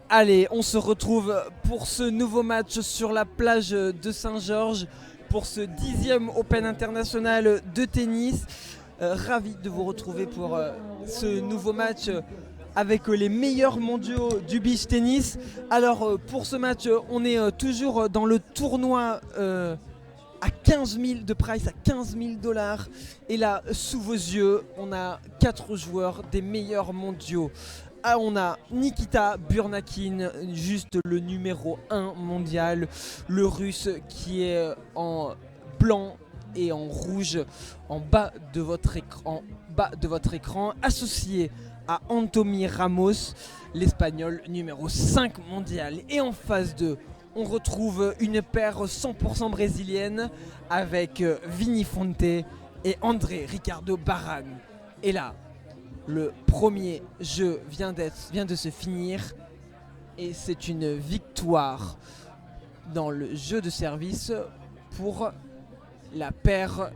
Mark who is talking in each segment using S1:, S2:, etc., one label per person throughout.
S1: Allez, on se retrouve pour ce nouveau match sur la plage de Saint-Georges, pour ce 10e Open international de tennis. Ravi de vous retrouver pour ce nouveau match avec les meilleurs mondiaux du beach tennis. Alors pour ce match, on est toujours dans le tournoi à 15 000 de price, à 15 000 $. Et là, sous vos yeux, on a 4 joueurs des meilleurs mondiaux. Ah, on a Nikita Burnakin, juste le numéro 1 mondial, le russe qui est en blanc et en rouge en bas de votre écran, associé à Anthony Ramos, l'espagnol numéro 5 mondial. Et en phase 2, on retrouve une paire 100% brésilienne avec Vini Fonte et André Ricardo Baran. Et là, le premier jeu vient de se finir et c'est une victoire dans le jeu de service pour la paire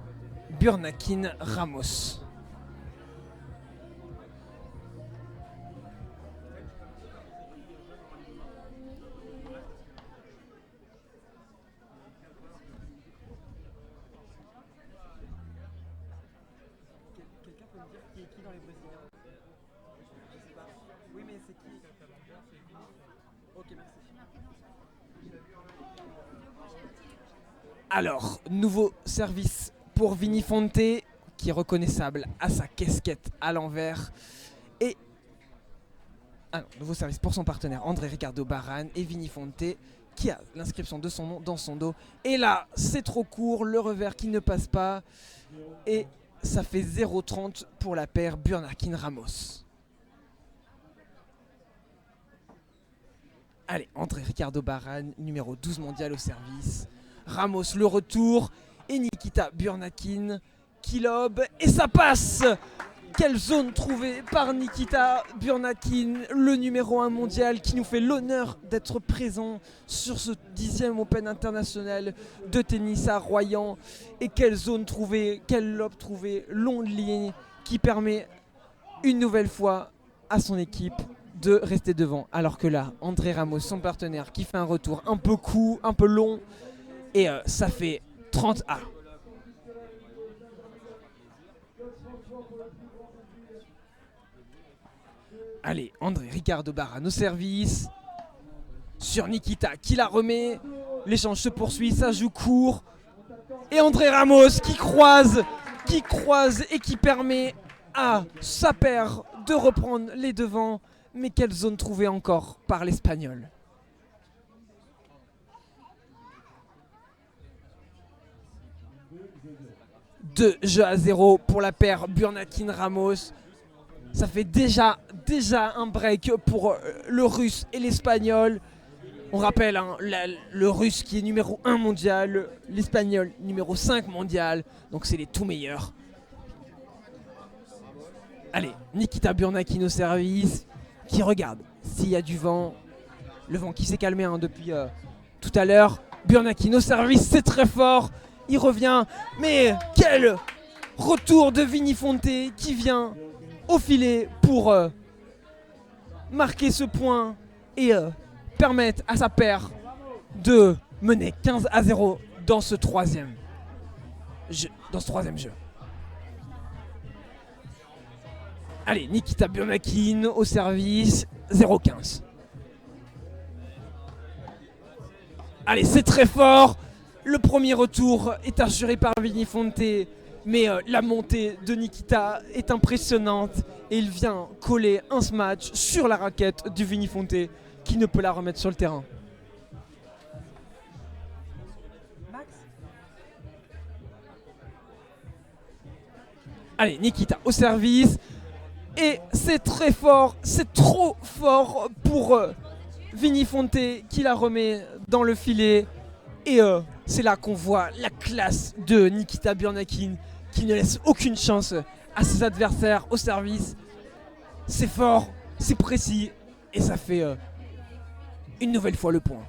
S1: Burnakin-Ramos. Quelqu'un peut me dire qui est qui dans les Brésiliens? Je sais pas. Oui, mais c'est qui? Ok, merci. Alors, nouveau service pour Vini Fonte, qui est reconnaissable à sa casquette à l'envers. Et nouveau service pour son partenaire André Ricardo Baran et Vini Fonte, qui a l'inscription de son nom dans son dos. Et là, c'est trop court, le revers qui ne passe pas. Et ça fait 0,30 pour la paire Burnakin-Ramos. Allez, André Ricardo Baran, numéro 12 mondial au service. Ramos le retour et Nikita Burnakin qui lobe et ça passe. Quelle zone trouvée par Nikita Burnakin, le numéro 1 mondial qui nous fait l'honneur d'être présent sur ce 10e Open international de tennis à Royan. Et quelle zone trouvée, quel lobe trouvé, longue ligne qui permet une nouvelle fois à son équipe de rester devant. Alors que là, André Ramos, son partenaire, qui fait un retour un peu court, un peu long. Et ça fait 30-A. Allez, André Ricardo Baran au service. Sur Nikita qui la remet. L'échange se poursuit, ça joue court. Et André Ramos qui croise et qui permet à sa paire de reprendre les devants. Mais quelle zone trouvée encore par l'Espagnol. 2-0 pour la paire Burnakin-Ramos. Ça fait déjà un break pour le russe et l'espagnol. On rappelle le russe qui est numéro 1 mondial, l'espagnol numéro 5 mondial. Donc c'est les tout meilleurs. Allez, Nikita Burnakin au service, qui regarde s'il y a du vent. Le vent qui s'est calmé depuis tout à l'heure. Burnakin au service, c'est très fort. Il revient, mais quel retour de Vini Fonte qui vient au filet pour marquer ce point et permettre à sa paire de mener 15-0 dans ce troisième jeu. Allez, Nikita Burnakin au service, 0-15. Allez, c'est très fort. Le premier retour est assuré par Vini Fonte, mais la montée de Nikita est impressionnante et il vient coller un smash sur la raquette du Vini Fonte qui ne peut la remettre sur le terrain. Max. Allez, Nikita au service et c'est très fort, c'est trop fort pour Vini Fonte qui la remet dans le filet. Et c'est là qu'on voit la classe de Nikita Burnakin qui ne laisse aucune chance à ses adversaires au service. C'est fort, c'est précis et ça fait une nouvelle fois le point.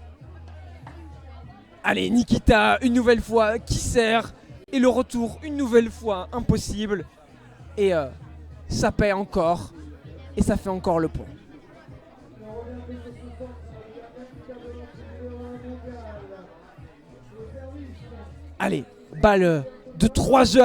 S1: Allez, Nikita, une nouvelle fois, qui sert. Et le retour, une nouvelle fois, impossible. Et ça paie encore. Et ça fait encore le point. Allez, balle de 3 jeux